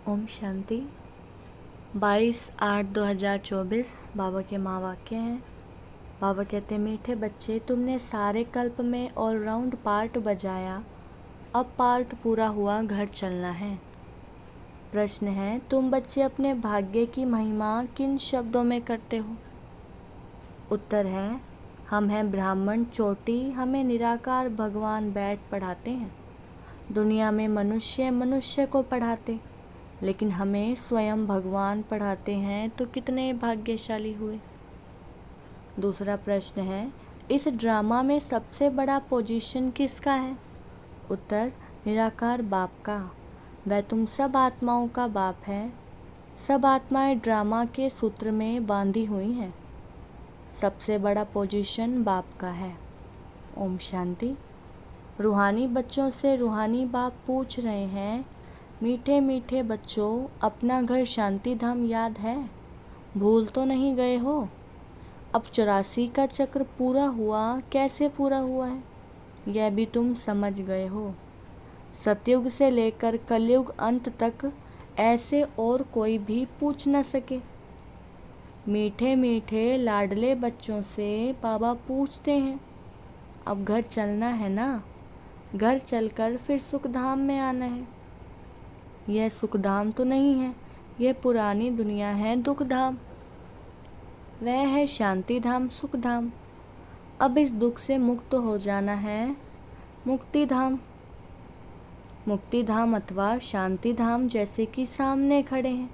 ओम शांति। 22/8/2024 बाबा के महावाक्य हैं। बाबा कहते हैं, मीठे बच्चे, तुमने सारे कल्प में ऑलराउंड पार्ट बजाया, अब पार्ट पूरा हुआ, घर चलना है। प्रश्न है, तुम बच्चे अपने भाग्य की महिमा किन शब्दों में करते हो? उत्तर है, हम हैं ब्राह्मण चोटी, हमें निराकार भगवान बैठ पढ़ाते हैं। दुनिया में मनुष्य मनुष्य को पढ़ाते, लेकिन हमें स्वयं भगवान पढ़ाते हैं, तो कितने भाग्यशाली हुए। दूसरा प्रश्न है, इस ड्रामा में सबसे बड़ा पोजीशन किसका है? उत्तर, निराकार बाप का। वह तुम सब आत्माओं का बाप है। सब आत्माएं ड्रामा के सूत्र में बांधी हुई हैं। सबसे बड़ा पोजीशन बाप का है। ओम शांति। रूहानी बच्चों से रूहानी बाप पूछ रहे हैं, मीठे मीठे बच्चों, अपना घर शांति धाम याद है? भूल तो नहीं गए हो? अब 84 का चक्र पूरा हुआ, कैसे पूरा हुआ है यह भी तुम समझ गए हो। सतयुग से लेकर कलयुग अंत तक ऐसे और कोई भी पूछ न सके। मीठे मीठे लाडले बच्चों से बाबा पूछते हैं, अब घर चलना है ना? घर चलकर फिर सुखधाम में आना है। यह सुखधाम तो नहीं है, यह पुरानी दुनिया है दुखधाम। वह है शांति धाम, सुखधाम। अब इस दुख से मुक्त हो जाना है, मुक्ति धाम। मुक्ति धाम अथवा शांति धाम जैसे कि सामने खड़े हैं,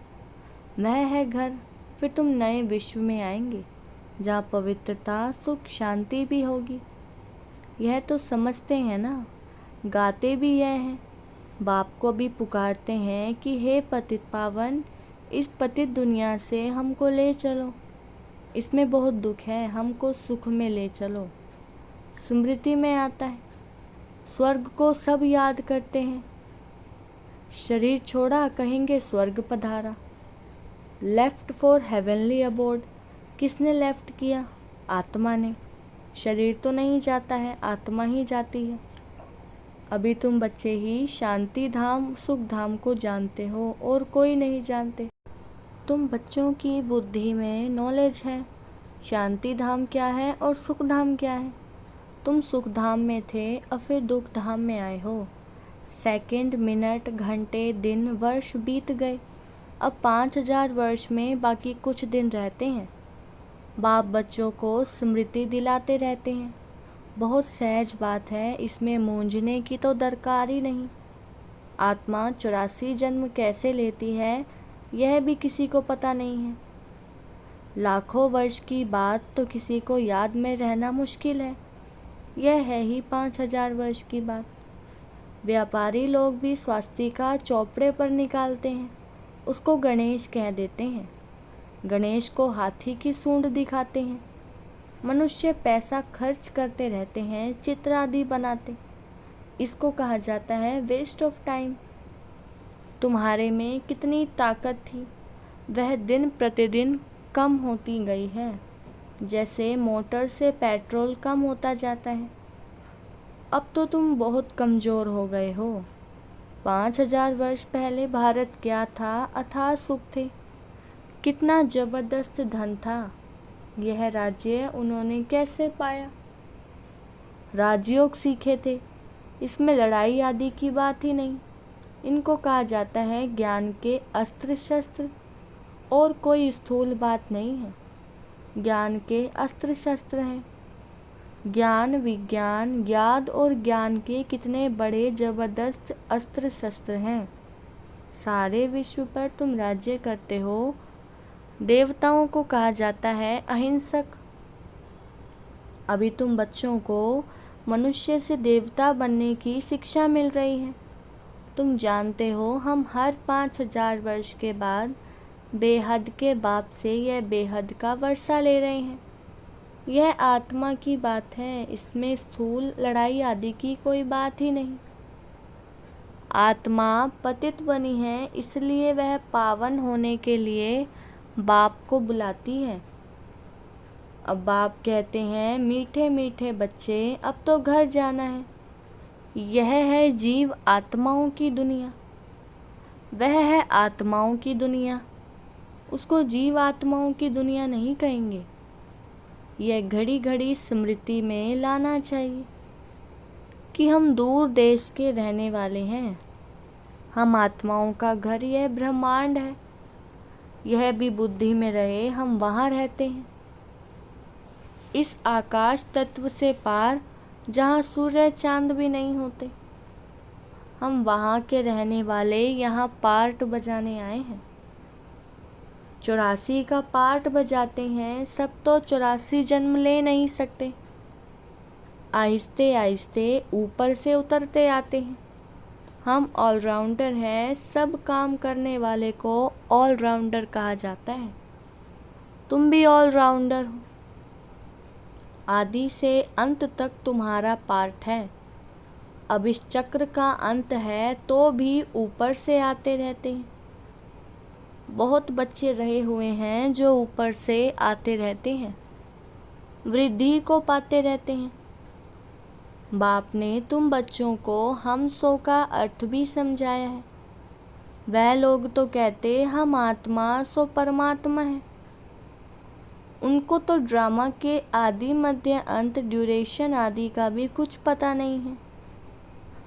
वह है घर। फिर तुम नए विश्व में आएंगे, जहाँ पवित्रता सुख शांति भी होगी। यह तो समझते हैं ना, गाते भी यह हैं। बाप को भी पुकारते हैं कि हे पतित पावन, इस पतित दुनिया से हमको ले चलो, इसमें बहुत दुख है, हमको सुख में ले चलो। स्मृति में आता है, स्वर्ग को सब याद करते हैं। शरीर छोड़ा कहेंगे स्वर्ग पधारा। Left for heavenly abode. किसने लेफ्ट किया? आत्मा ने। शरीर तो नहीं जाता है, आत्मा ही जाती है। अभी तुम बच्चे ही शांति धाम सुख धाम को जानते हो और कोई नहीं जानते। तुम बच्चों की बुद्धि में नॉलेज है, शांति धाम क्या है और सुख धाम क्या है। तुम सुख धाम में थे, अब फिर दुख धाम में आए हो। सेकंड, मिनट, घंटे, दिन, वर्ष बीत गए। अब 5000 वर्ष में बाकी कुछ दिन रहते हैं। बाप बच्चों को स्मृति दिलाते रहते हैं। बहुत सहज बात है, इसमें मूंझने की तो दरकार ही नहीं। आत्मा 84 जन्म कैसे लेती है, यह भी किसी को पता नहीं है। लाखों वर्ष की बात तो किसी को याद में रहना मुश्किल है। यह है ही 5000 वर्ष की बात। व्यापारी लोग भी स्वास्तिका चौपड़े पर निकालते हैं, उसको गणेश कह देते हैं। गणेश को हाथी की सूंड दिखाते हैं। मनुष्य पैसा खर्च करते रहते हैं, चित्र आदि बनाते। इसको कहा जाता है वेस्ट ऑफ टाइम। तुम्हारे में कितनी ताकत थी, वह दिन प्रतिदिन कम होती गई है। जैसे मोटर से पेट्रोल कम होता जाता है। अब तो तुम बहुत कमज़ोर हो गए हो। 5000 वर्ष पहले भारत क्या था? अथाह सुख थे, कितना जबरदस्त धन था। यह राज्य उन्होंने कैसे पाया? राजयोग सीखे थे, इसमें लड़ाई आदि की बात ही नहीं। इनको कहा जाता है ज्ञान के अस्त्र शस्त्र, और कोई स्थूल बात नहीं है। ज्ञान के अस्त्र शस्त्र हैं। ज्ञान, विज्ञान, ज्ञान और ज्ञान के कितने बड़े जबरदस्त अस्त्र शस्त्र हैं। सारे विश्व पर तुम राज्य करते हो। देवताओं को कहा जाता है अहिंसक। अभी तुम बच्चों को मनुष्य से देवता बनने की शिक्षा मिल रही है। तुम जानते हो, हम हर 5000 वर्ष के बाद बेहद के बाप से यह बेहद का वर्षा ले रहे हैं। यह आत्मा की बात है, इसमें स्थूल लड़ाई आदि की कोई बात ही नहीं। आत्मा पतित बनी है, इसलिए वह पावन होने के लिए बाप को बुलाती है। अब बाप कहते हैं, मीठे मीठे बच्चे, अब तो घर जाना है। यह है जीव आत्माओं की दुनिया। वह है आत्माओं की दुनिया। उसको जीव आत्माओं की दुनिया नहीं कहेंगे। यह घड़ी घड़ी स्मृति में लाना चाहिए कि हम दूर देश के रहने वाले हैं। हम आत्माओं का घर यह ब्रह्मांड है। यह भी बुद्धि में रहे, हम वहाँ रहते हैं, इस आकाश तत्व से पार, जहाँ सूर्य चांद भी नहीं होते। हम वहाँ के रहने वाले यहाँ पार्ट बजाने आए हैं। 84 का पार्ट बजाते हैं। सब तो 84 जन्म ले नहीं सकते। आहिस्ते आहिस्ते ऊपर से उतरते आते हैं। हम ऑलराउंडर हैं। सब काम करने वाले को ऑलराउंडर कहा जाता है। तुम भी ऑलराउंडर हो। आदि से अंत तक तुम्हारा पार्ट है। अब इस चक्र का अंत है तो भी ऊपर से आते रहते हैं। बहुत बच्चे रहे हुए हैं जो ऊपर से आते रहते हैं, वृद्धि को पाते रहते हैं। बाप ने तुम बच्चों को हम सो का अर्थ भी समझाया है। वह लोग तो कहते हम आत्मा सो परमात्मा है। उनको तो ड्रामा के आदि मध्य अंत ड्यूरेशन आदि का भी कुछ पता नहीं है।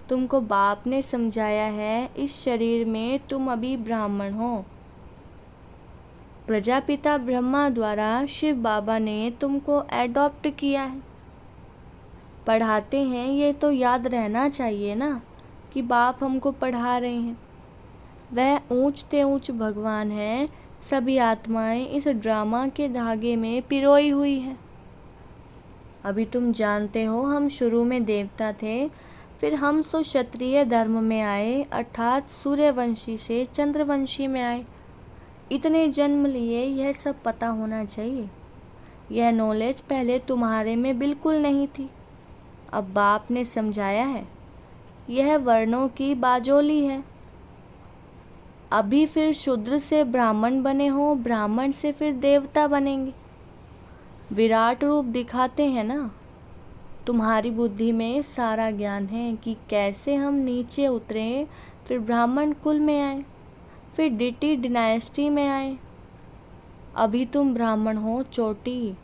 तुमको बाप ने समझाया है, इस शरीर में तुम अभी ब्राह्मण हो। प्रजापिता ब्रह्मा द्वारा शिव बाबा ने तुमको एडॉप्ट किया है। पढ़ाते हैं, ये तो याद रहना चाहिए ना कि बाप हमको पढ़ा रहे हैं। वह ऊंचते ऊंच भगवान है। सभी आत्माएं इस ड्रामा के धागे में पिरोई हुई है। अभी तुम जानते हो, हम शुरू में देवता थे, फिर हम सो क्षत्रिय धर्म में आए, अर्थात सूर्यवंशी से चंद्रवंशी में आए। इतने जन्म लिए, यह सब पता होना चाहिए। यह नॉलेज पहले तुम्हारे में बिल्कुल नहीं थी। अब बाप ने समझाया है। यह वर्णों की बाजोली है। अभी फिर शूद्र से ब्राह्मण बने हो, ब्राह्मण से फिर देवता बनेंगे। विराट रूप दिखाते हैं ना। तुम्हारी बुद्धि में सारा ज्ञान है कि कैसे हम नीचे उतरे, फिर ब्राह्मण कुल में आए, फिर डिटी डिनाइस्टी में आए। अभी तुम ब्राह्मण हो। चोटी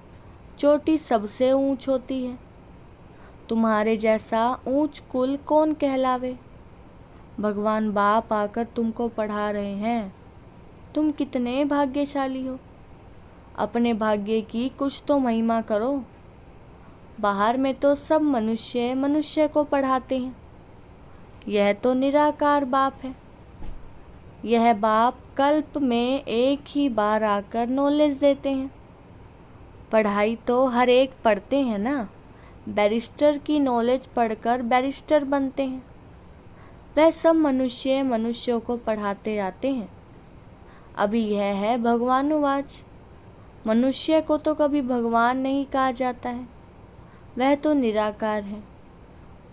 चोटी सबसे ऊंच होती है। तुम्हारे जैसा ऊंच कुल कौन कहलावे। भगवान बाप आकर तुमको पढ़ा रहे हैं। तुम कितने भाग्यशाली हो। अपने भाग्य की कुछ तो महिमा करो। बाहर में तो सब मनुष्य मनुष्य को पढ़ाते हैं। यह तो निराकार बाप है। यह बाप कल्प में एक ही बार आकर नॉलेज देते हैं। पढ़ाई तो हर एक पढ़ते हैं ना। बैरिस्टर की नॉलेज पढ़कर बैरिस्टर बनते हैं। वह सब मनुष्य मनुष्यों को पढ़ाते आते हैं। अभी यह है भगवानुवाच। मनुष्य को तो कभी भगवान नहीं कहा जाता है। वह तो निराकार है।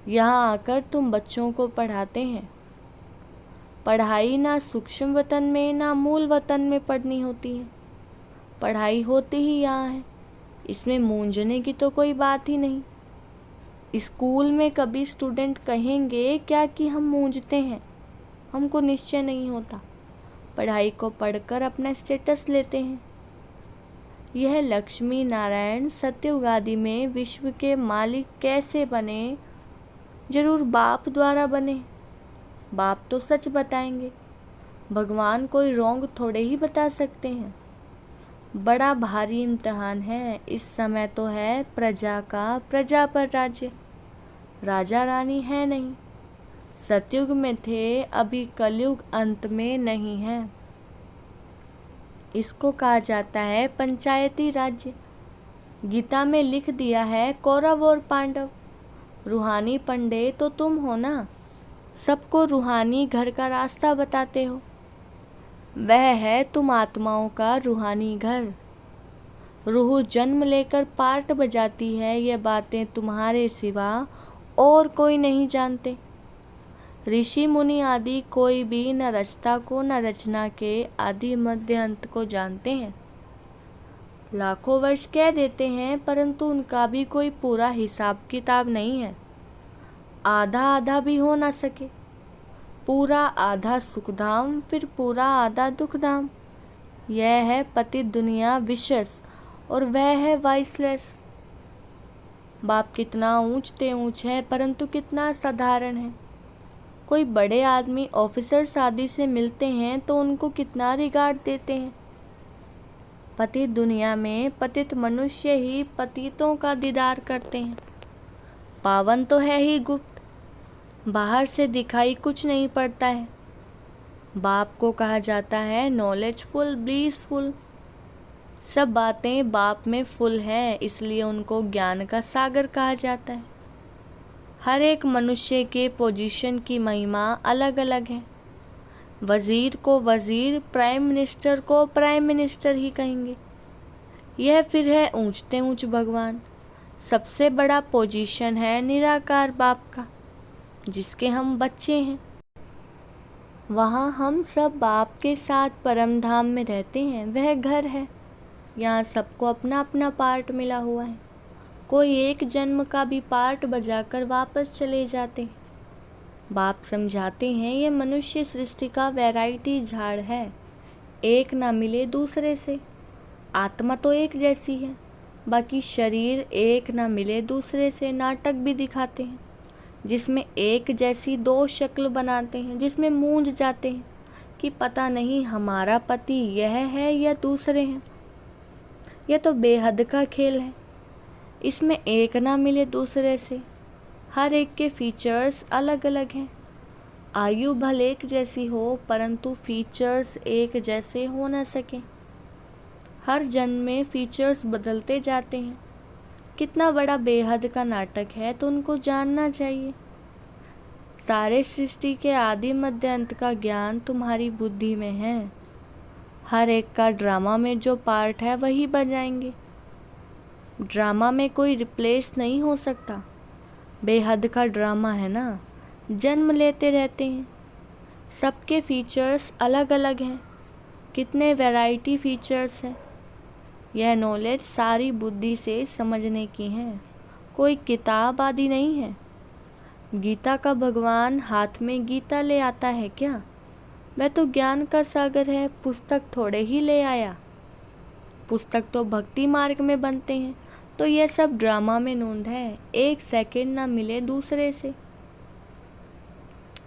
यहाँ आकर तुम बच्चों को पढ़ाते हैं। पढ़ाई ना सूक्ष्म वतन में ना मूल वतन में पढ़नी होती है। पढ़ाई होती ही यहाँ है। इसमें मूंझने की तो कोई बात ही नहीं। स्कूल में कभी स्टूडेंट कहेंगे क्या कि हम मूंझते हैं। हमको निश्चय नहीं होता। पढ़ाई को पढ़कर अपना स्टेटस लेते हैं। यह लक्ष्मी नारायण सत्ययुग आदि में विश्व के मालिक कैसे बने? जरूर बाप द्वारा बने। बाप तो सच बताएंगे। भगवान कोई रोंग थोड़े ही बता सकते हैं। बड़ा भारी इम्तिहान है। इस समय तो है प्रजा का, प्रजा पर राज्य। राजा रानी है नहीं। सतयुग में थे, अभी कलयुग अंत में नहीं है। इसको कहा जाता है पंचायती राज्य। गीता में लिख दिया है कौरव और पांडव। रूहानी पंडे तो तुम हो ना। सबको रूहानी घर का रास्ता बताते हो। वह है तुम आत्माओं का रूहानी घर। रूह जन्म लेकर पार्ट बजाती है। ये बातें तुम्हारे सिवा और कोई नहीं जानते। ऋषि मुनि आदि कोई भी न रचता को न रचना के आदि मध्य अंत को जानते हैं। लाखों वर्ष कह देते हैं, परंतु उनका भी कोई पूरा हिसाब किताब नहीं है। आधा आधा भी हो ना सके। पूरा आधा सुखधाम फिर पूरा आधा दुखधाम। यह है पतित दुनिया विशेष और वह है वाइसलेस। बाप कितना ऊंचते ऊंच है परंतु कितना साधारण है। कोई बड़े आदमी ऑफिसर शादी से मिलते हैं तो उनको कितना रिगार्ड देते हैं। पतित दुनिया में पतित मनुष्य ही पतितों का दीदार करते हैं। पावन तो है ही गुप्त, बाहर से दिखाई कुछ नहीं पड़ता है। बाप को कहा जाता है नॉलेजफुल ब्लीसफुल। सब बातें बाप में फुल है, इसलिए उनको ज्ञान का सागर कहा जाता है। हर एक मनुष्य के पोजीशन की महिमा अलग अलग है। वजीर को वजीर, प्राइम मिनिस्टर को प्राइम मिनिस्टर ही कहेंगे। यह फिर है ऊंचते ऊंच भगवान। सबसे बड़ा पोजीशन है निराकार बाप का, जिसके हम बच्चे हैं। वहाँ हम सब बाप के साथ परम धाम में रहते हैं, वह घर है। यहाँ सबको अपना अपना पार्ट मिला हुआ है। कोई एक जन्म का भी पार्ट बजाकर वापस चले जाते हैं। बाप समझाते हैं ये मनुष्य सृष्टि का वैरायटी झाड़ है, एक ना मिले दूसरे से। आत्मा तो एक जैसी है, बाकी शरीर एक ना मिले दूसरे से नाटक भी दिखाते हैं, जिसमें एक जैसी दो शक्ल बनाते हैं, जिसमें मूंझ जाते हैं कि पता नहीं हमारा पति यह है या दूसरे हैं। यह तो बेहद का खेल है। इसमें एक ना मिले दूसरे से। हर एक के फीचर्स अलग अलग हैं। आयु भले एक जैसी हो परंतु फीचर्स एक जैसे हो न सकें। हर जन्म में फीचर्स बदलते जाते हैं। कितना बड़ा बेहद का नाटक है तो उनको जानना चाहिए। सारे सृष्टि के आदि मध्य अंत का ज्ञान तुम्हारी बुद्धि में है। हर एक का ड्रामा में जो पार्ट है वही बजाएंगे। ड्रामा में कोई रिप्लेस नहीं हो सकता। बेहद का ड्रामा है ना, जन्म लेते रहते हैं। सबके फीचर्स अलग अलग हैं। कितने वैरायटी फीचर्स हैं। यह नॉलेज सारी बुद्धि से समझने की है, कोई किताब आदि नहीं है। गीता का भगवान हाथ में गीता ले आता है क्या? वह तो ज्ञान का सागर है, पुस्तक थोड़े ही ले आया। पुस्तक तो भक्ति मार्ग में बनते हैं, तो यह सब ड्रामा में नोंद है। एक सेकंड ना मिले दूसरे से।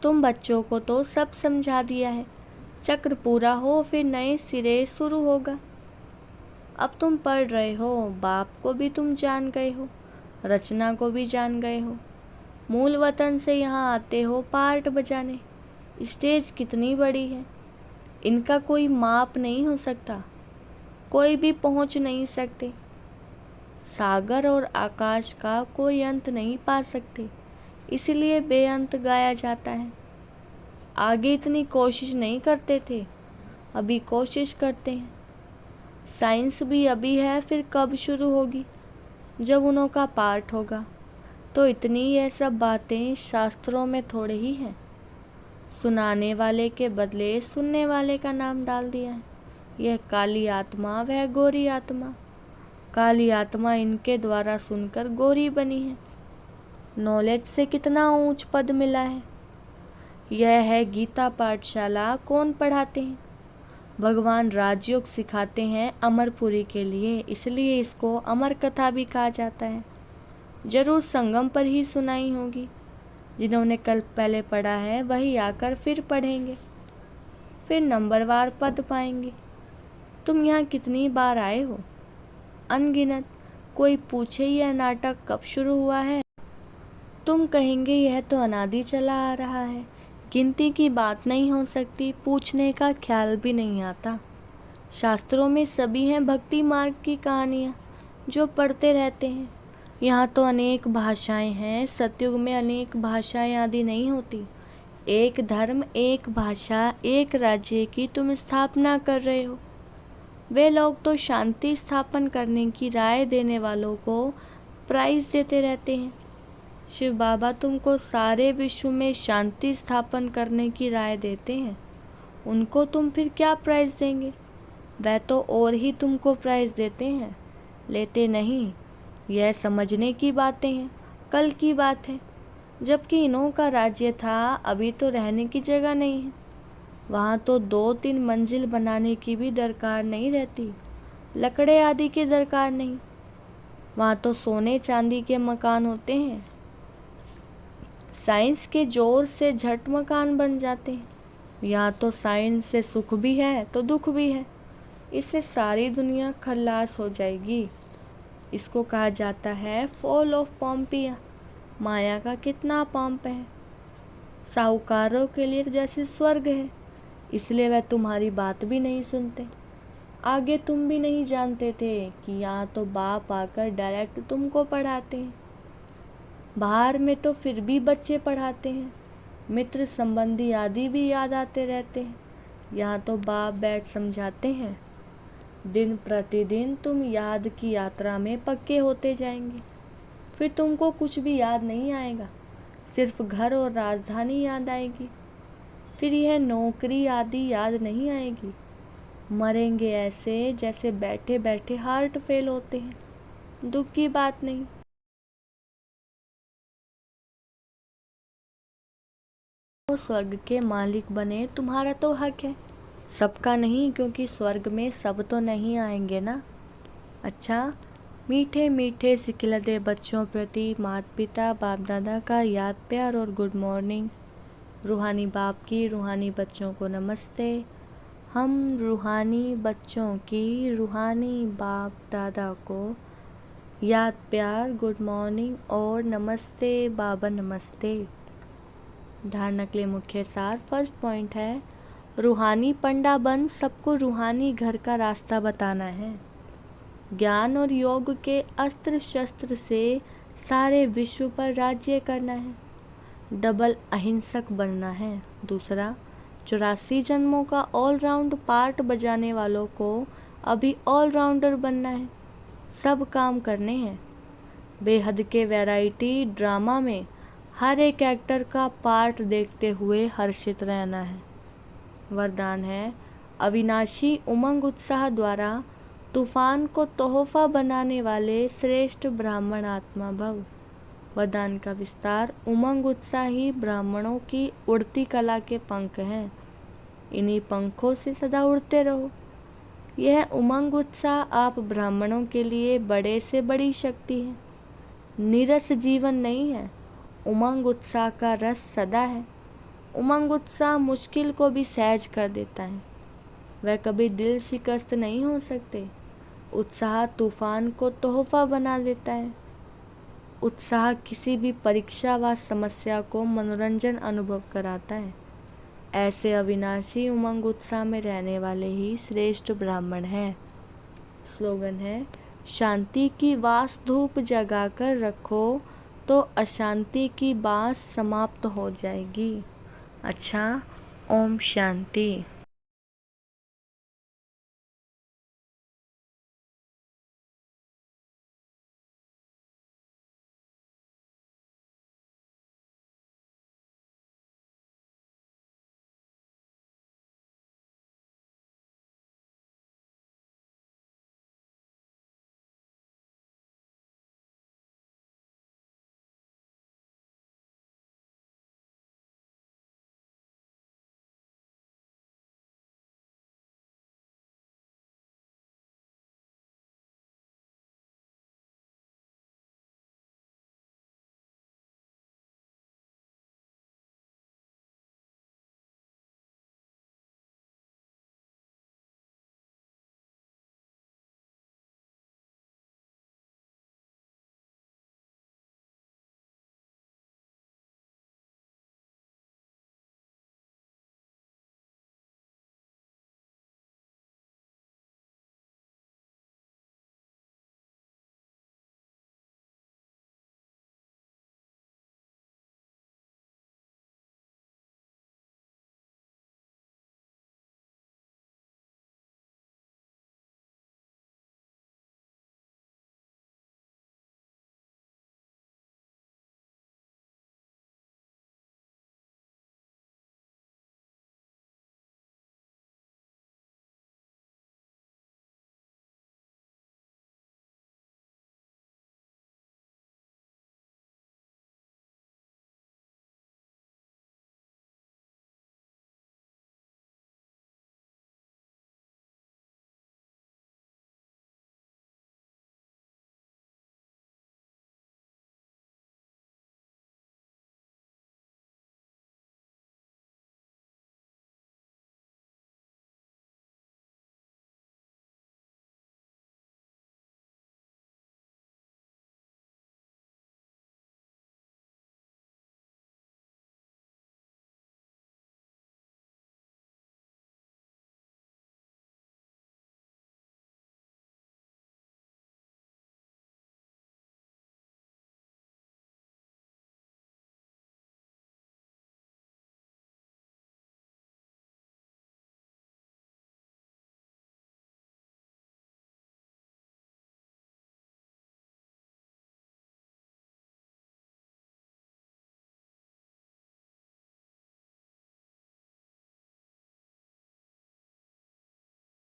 तुम बच्चों को तो सब समझा दिया है। चक्र पूरा हो फिर नए सिरे शुरू होगा। अब तुम पढ़ रहे हो, बाप को भी तुम जान गए हो, रचना को भी जान गए हो। मूल वतन से यहाँ आते हो पार्ट बजाने। स्टेज कितनी बड़ी है, इनका कोई माप नहीं हो सकता, कोई भी पहुँच नहीं सकते। सागर और आकाश का कोई अंत नहीं पा सकते, इसलिए बेअंत गाया जाता है। आगे इतनी कोशिश नहीं करते थे, अभी कोशिश करते हैं। साइंस भी अभी है, फिर कब शुरू होगी? जब उन्हों का पार्ट होगा। तो इतनी यह सब बातें शास्त्रों में थोड़े ही हैं। सुनाने वाले के बदले सुनने वाले का नाम डाल दिया है। यह काली आत्मा, वह गोरी आत्मा। काली आत्मा इनके द्वारा सुनकर गोरी बनी है। नॉलेज से कितना ऊंच पद मिला है। यह है गीता पाठशाला। कौन पढ़ाते हैं? भगवान राजयोग सिखाते हैं अमरपुरी के लिए, इसलिए इसको अमर कथा भी कहा जाता है। जरूर संगम पर ही सुनाई होगी। जिन्होंने कल पहले पढ़ा है वही आकर फिर पढ़ेंगे, फिर नंबरवार पद पाएंगे। तुम यहाँ कितनी बार आए हो? अनगिनत। कोई पूछे यह नाटक कब शुरू हुआ है, तुम कहेंगे यह तो अनादि चला आ रहा है। गिनती की बात नहीं हो सकती, पूछने का ख्याल भी नहीं आता। शास्त्रों में सभी हैं भक्ति मार्ग की कहानियाँ जो पढ़ते रहते हैं। यहाँ तो अनेक भाषाएं हैं। सतयुग में अनेक भाषाएं आदि नहीं होती। एक धर्म, एक भाषा, एक राज्य की तुम स्थापना कर रहे हो। वे लोग तो शांति स्थापन करने की राय देने वालों को प्राइज देते रहते हैं। शिव बाबा तुमको सारे विश्व में शांति स्थापन करने की राय देते हैं, उनको तुम फिर क्या प्राइज देंगे? वह तो और ही तुमको प्राइज देते हैं, लेते नहीं। यह समझने की बातें हैं, कल की बात है। जबकि इन्हों का राज्य था, अभी तो रहने की जगह नहीं है। वहाँ तो 2-3 मंजिल बनाने की भी दरकार नहीं रहती, लकड़े आदि की दरकार नहीं। वहाँ तो सोने चांदी के मकान होते हैं, साइंस के जोर से झट मकान बन जाते हैं। यहाँ तो साइंस से सुख भी है तो दुख भी है, इससे सारी दुनिया खल्लास हो जाएगी। इसको कहा जाता है फॉल ऑफ पॉम्पिया। माया का कितना पंप है। साहूकारों के लिए जैसे स्वर्ग है, इसलिए वह तुम्हारी बात भी नहीं सुनते। आगे तुम भी नहीं जानते थे कि यहाँ तो बाप आकर डायरेक्ट तुमको पढ़ाते हैं। बाहर में तो फिर भी बच्चे पढ़ाते हैं, मित्र संबंधी आदि भी याद आते रहते हैं। यहाँ तो बाप बैठ समझाते हैं। दिन प्रतिदिन तुम याद की यात्रा में पक्के होते जाएंगे, फिर तुमको कुछ भी याद नहीं आएगा, सिर्फ घर और राजधानी याद आएगी। फिर यह नौकरी आदि याद नहीं आएगी। मरेंगे ऐसे जैसे बैठे बैठे हार्ट फेल होते हैं, दुख की बात नहीं। और स्वर्ग के मालिक बने, तुम्हारा तो हक है, सबका नहीं, क्योंकि स्वर्ग में सब तो नहीं आएंगे ना। अच्छा, मीठे मीठे सिखिलते बच्चों प्रति माता पिता बाप दादा का याद प्यार और गुड मॉर्निंग। रूहानी बाप की रूहानी बच्चों को नमस्ते। हम रूहानी बच्चों की रूहानी बाप दादा को याद प्यार गुड मॉर्निंग और नमस्ते बाबा नमस्ते। धारणा के लिए मुख्य सार। फर्स्ट पॉइंट है, रूहानी पंडा बन सबको रूहानी घर का रास्ता बताना है। ज्ञान और योग के अस्त्र शस्त्र से सारे विश्व पर राज्य करना है। डबल अहिंसक बनना है। दूसरा, 84 जन्मों का ऑलराउंड पार्ट बजाने वालों को अभी ऑलराउंडर बनना है, सब काम करने हैं। बेहद के वैरायटी ड्रामा में हर एक एक्टर का पार्ट देखते हुए हर्षित रहना है। वरदान है, अविनाशी उमंग उत्साह द्वारा तूफान को तोहफा बनाने वाले श्रेष्ठ ब्राह्मण आत्मा भव। वरदान का विस्तार, उमंग उत्साह ही ब्राह्मणों की उड़ती कला के पंख हैं, इन्हीं पंखों से सदा उड़ते रहो। यह उमंग उत्साह आप ब्राह्मणों के लिए बड़े से बड़ी शक्ति है। नीरस जीवन नहीं है, उमंग उत्साह का रस सदा है। उमंग उत्साह मुश्किल को भी सहज कर देता है, वह कभी दिल शिकस्त नहीं हो सकते। उत्साह तूफान को तोहफा बना देता है। उत्साह किसी भी परीक्षा व समस्या को मनोरंजन अनुभव कराता है। ऐसे अविनाशी उमंग उत्साह में रहने वाले ही श्रेष्ठ ब्राह्मण हैं। स्लोगन है, शांति की वास धूप जगाकर रखो तो अशांति की बास समाप्त हो जाएगी। अच्छा, ओम शांति।